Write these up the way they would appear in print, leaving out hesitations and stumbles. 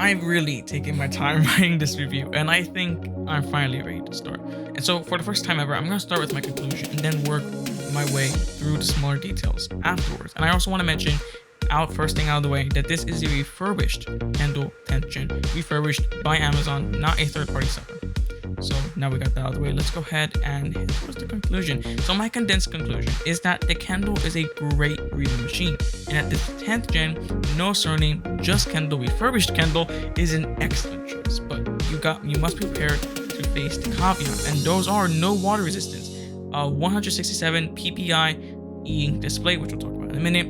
I've really taken my time writing this review, and I think I'm finally ready to start. And so for the first time ever, I'm going to start with my conclusion and then work my way through the smaller details afterwards. And I also want to mention, first thing out of the way, that this is a refurbished Kindle 10th-Gen, refurbished by Amazon, not a third-party seller. So now we got that out of the way, let's go ahead and head towards the conclusion. So my condensed conclusion is that the Kindle is a great reading machine, and that the 10th gen, no surname, just Kindle, refurbished Kindle, is an excellent choice. But you must be prepared to face the caveats, and those are no water resistance, 167 ppi e-ink display, which we'll talk about in a minute,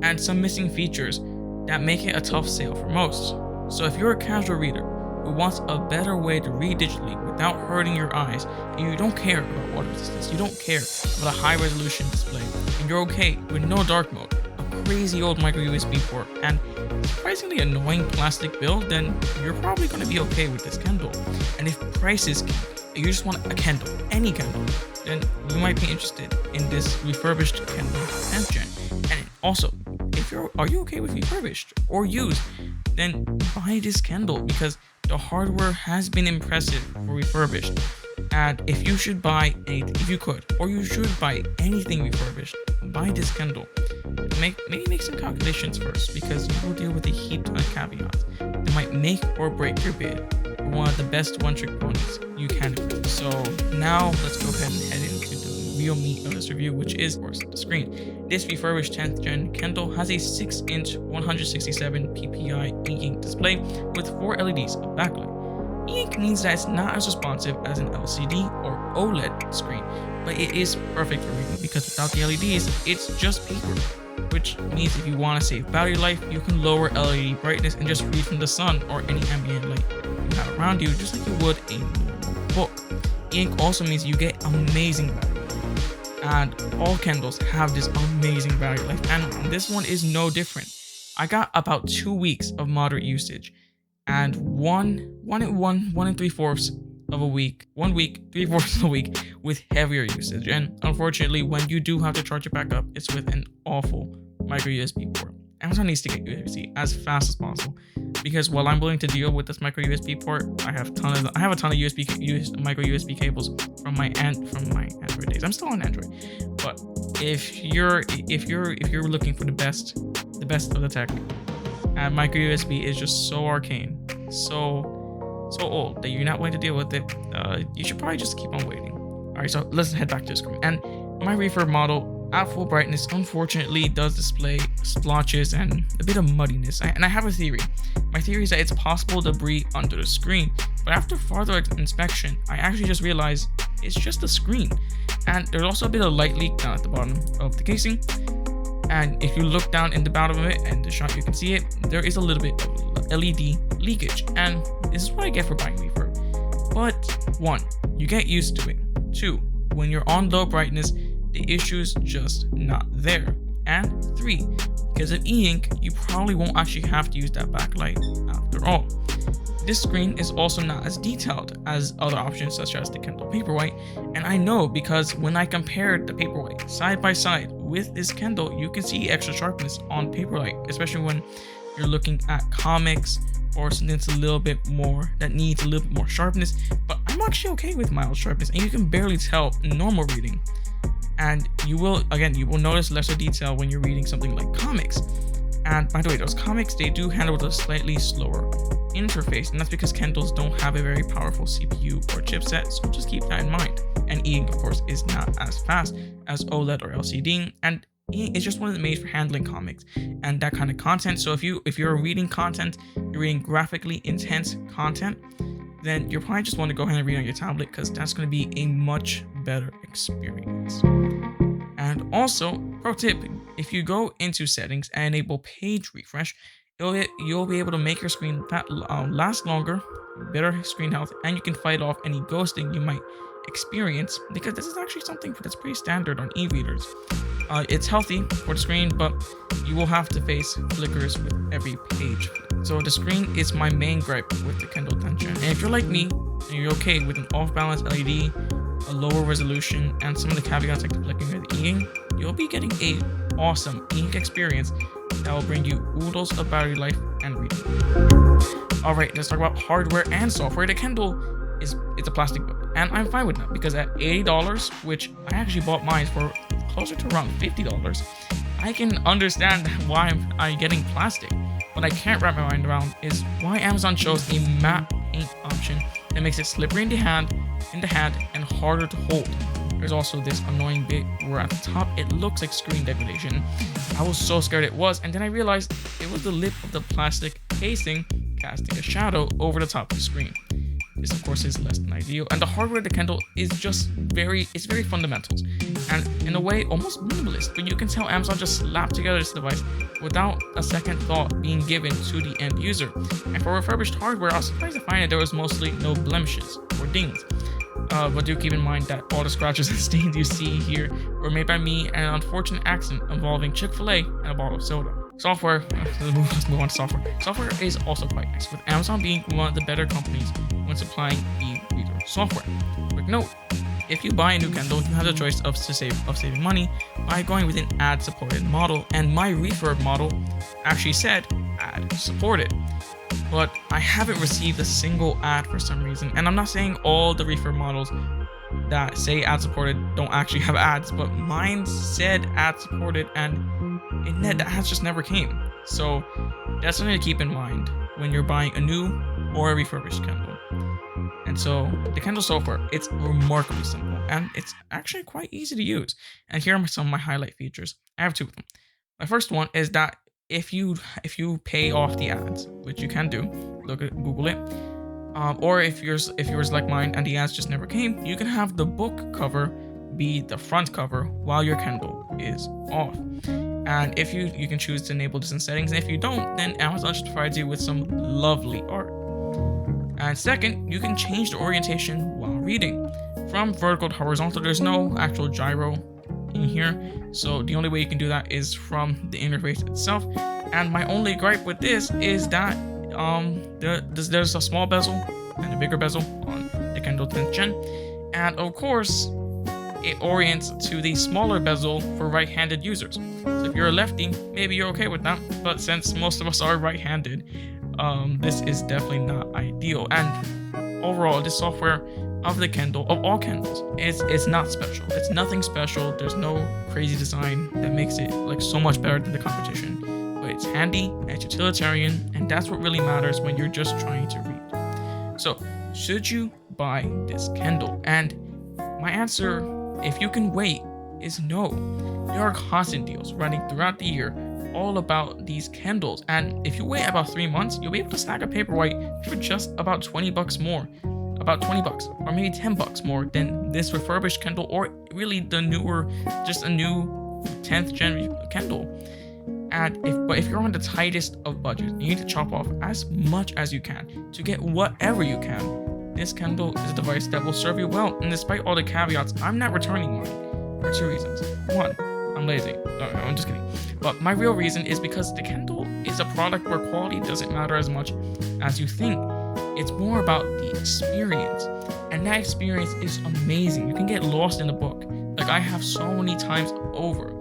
and some missing features that make it a tough sale for most. So if you're a casual reader who wants a better way to read digitally without hurting your eyes, and you don't care about water resistance, you don't care about a high resolution display, and you're okay with no dark mode, a crazy old micro USB port, and surprisingly annoying plastic build, then you're probably going to be okay with this Kindle. And if price is king, you just want a Kindle, any Kindle, then you might be interested in this refurbished Kindle 10th-Gen. And also, are you okay with refurbished or used, then buy this Kindle, because the hardware has been impressive for refurbished. And if you should buy anything, if you could, or you should buy anything refurbished, buy this Kindle. Maybe make some calculations first, because you will deal with a heap ton of caveats that might make or break your bid for one of the best one-trick ponies you can do. So now let's go ahead and head into the real meat of this review, which is, of course, the screen. This refurbished 10th gen Kindle has a 6-inch 167 ppi e-ink display with 4 LEDs of backlight. E-ink means that it's not as responsive as an LCD or OLED screen, but it is perfect for reading, because without the LEDs, it's just paper. Which means if you want to save battery life, you can lower LED brightness and just read from the sun or any ambient light you have around you, just like you would a normal book. E-ink also means you get amazing battery life, and all Kindles have this amazing battery life, and this one is no different. I got about 2 weeks of moderate usage, and one and 3/4 of a week, 1 week, 3/4 of a week with heavier usage. And unfortunately, when you do have to charge it back up, it's with an awful micro USB port. Amazon needs to get USB as fast as possible, because while I'm willing to deal with this micro USB port, I have a ton of micro USB cables from my Android days. I'm still on Android, but if you're looking for the best of the tech, micro USB is just so arcane, so old that you're not willing to deal with it. You should probably just keep on waiting. All right, so let's head back to the screen. And my refurb model at full brightness unfortunately does display splotches and a bit of muddiness. And I have a theory. My theory is that it's possible debris under the screen, but after further inspection, I actually just realized it's just a screen. And there's also a bit of light leak down at the bottom of the casing. And if you look down in the bottom of it and the shot, you can see it, there is a little bit of LED leakage. And this is what I get for buying refurb. But 1, you get used to it. 2, when you're on low brightness, the issue's just not there. And 3, because of e-ink, you probably won't actually have to use that backlight after all. This screen is also not as detailed as other options such as the Kindle Paperwhite, and I know because when I compared the Paperwhite side by side with this Kindle, you can see extra sharpness on Paperwhite, especially when you're looking at comics or something that's a little bit more, that needs a little bit more sharpness. But I'm actually okay with mild sharpness, and you can barely tell in normal reading. And you will notice lesser detail when you're reading something like comics. And by the way, those comics, they do handle with a slightly slower interface, and that's because Kindles don't have a very powerful CPU or chipset, so just keep that in mind. And e-ink, of course, is not as fast as OLED or LCD, and e-ink is just one that's made for handling comics and that kind of content. So if you're reading content, you're reading graphically intense content, then you're probably just want to go ahead and read on your tablet, because that's going to be a much better experience. And also, pro tip, if you go into settings and enable page refresh, you'll be able to make your screen last longer, better screen health, and you can fight off any ghosting you might experience, because this is actually something that's pretty standard on e-readers. It's healthy for the screen, but you will have to face flickers with every page. So the screen is my main gripe with the Kindle 10th-Gen. And if you're like me, and you're okay with an off-balance LED, a lower resolution, and some of the caveats like the flickering of the e-ink, you'll be getting a awesome e-ink experience that will bring you oodles of battery life and reading. All right, let's talk about hardware and software. The Kindle it's a plastic book, and I'm fine with that because at $80, which I actually bought mine for closer to around $50, I can understand why I'm getting plastic. What I can't wrap my mind around is why Amazon chose a matte paint option that makes it slippery in the hand, and harder to hold. There's also this annoying bit where at the top it looks like screen degradation. I was so scared it was, and then I realized it was the lip of the plastic casing casting a shadow over the top of the screen. This of course is less than ideal, and the hardware of the Kindle is just very fundamentals, and in a way almost minimalist, but you can tell Amazon just slapped together this device without a second thought being given to the end user. And for refurbished hardware, I was surprised to find that there was mostly no blemishes or dings. But do keep in mind that all the scratches and stains you see here were made by me and an unfortunate accident involving Chick-fil-A and a bottle of soda. Software, let's move on to software. Software is also quite nice, with Amazon being one of the better companies when supplying e-reader software. Quick note, if you buy a new Kindle, you have the choice of saving money by going with an ad-supported model, and my refurb model actually said ad-supported. But I haven't received a single ad for some reason, and I'm not saying all the refurb models that say ad-supported don't actually have ads, but mine said ad-supported, and the ads just never came. So that's something to keep in mind when you're buying a new or a refurbished Kindle. And so the Kindle software, it's remarkably simple, and it's actually quite easy to use. And here are some of my highlight features. I have two of them. My first one is that if you pay off the ads, which you can do, Google it, or if yours like mine and the ads just never came, you can have the book cover be the front cover while your Kindle is off. And if you can choose to enable this in settings, and if you don't, then Amazon just provides you with some lovely art. And second, you can change the orientation while reading. From vertical to horizontal, there's no actual gyro in here, so the only way you can do that is from the interface itself. And my only gripe with this is that there's a small bezel and a bigger bezel on the Kindle 10th-Gen, and of course it orients to the smaller bezel for right-handed users. So if you're a lefty, maybe you're okay with that, but since most of us are right-handed, this is definitely not ideal. And overall, this software of the Kindle, of all Kindles, it's not special. It's nothing special. There's no crazy design that makes it like so much better than the competition. But it's handy, it's utilitarian, and that's what really matters when you're just trying to read. So, should you buy this Kindle? And my answer, if you can wait, is no. There are constant deals running throughout the year all about these Kindles, and if you wait about 3 months, you'll be able to snag a Paperwhite for just about $20 more. About $20 or maybe $10 more than this refurbished Kindle, or really the newer, just a new 10th-gen Kindle. And if you're on the tightest of budgets, you need to chop off as much as you can to get whatever you can. This Kindle is a device that will serve you well, and despite all the caveats, I'm not returning mine for 2 reasons. One, I'm lazy. No, I'm just kidding. But my real reason is because the Kindle is a product where quality doesn't matter as much as you think. It's more about the experience, and that experience is amazing. You can get lost in the book, like I have so many times over,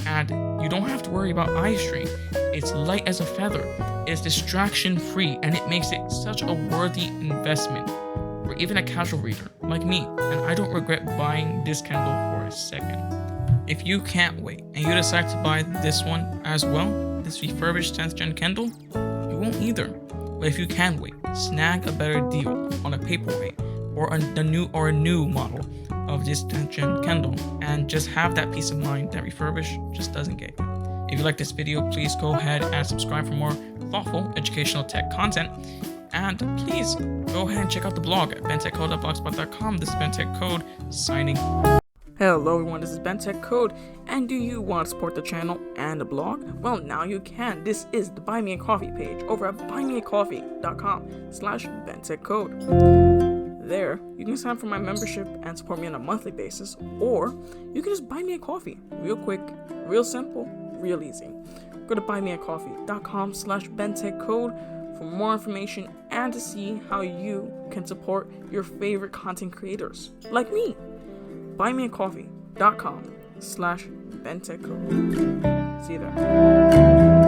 and you don't have to worry about eye strain. It's light as a feather, it's distraction free, and it makes it such a worthy investment for even a casual reader like me, and I don't regret buying this Kindle for a second. If you can't wait and you decide to buy this one as well, this refurbished 10th-gen Kindle, you won't either. But if you can wait, snag a better deal on a Paperwhite or a new model of this 10th-gen Kindle, and just have that peace of mind that refurbished just doesn't get you. If you like this video, please go ahead and subscribe for more thoughtful educational tech content. And please go ahead and check out the blog at bentechcode.blogspot.com. This is BenTech Code signing. Hello everyone, this is BenTech Code, and do you want to support the channel and the blog? Well, now you can. This is the Buy Me a Coffee page over at buymeacoffee.com/BenTechCode. There, you can sign up for my membership and support me on a monthly basis, or you can just buy me a coffee. Real quick, real simple, real easy. Go to buymeacoffee.com/BenTechCode for more information and to see how you can support your favorite content creators, like me. buymeacoffee.com/BenTechCode. See you there.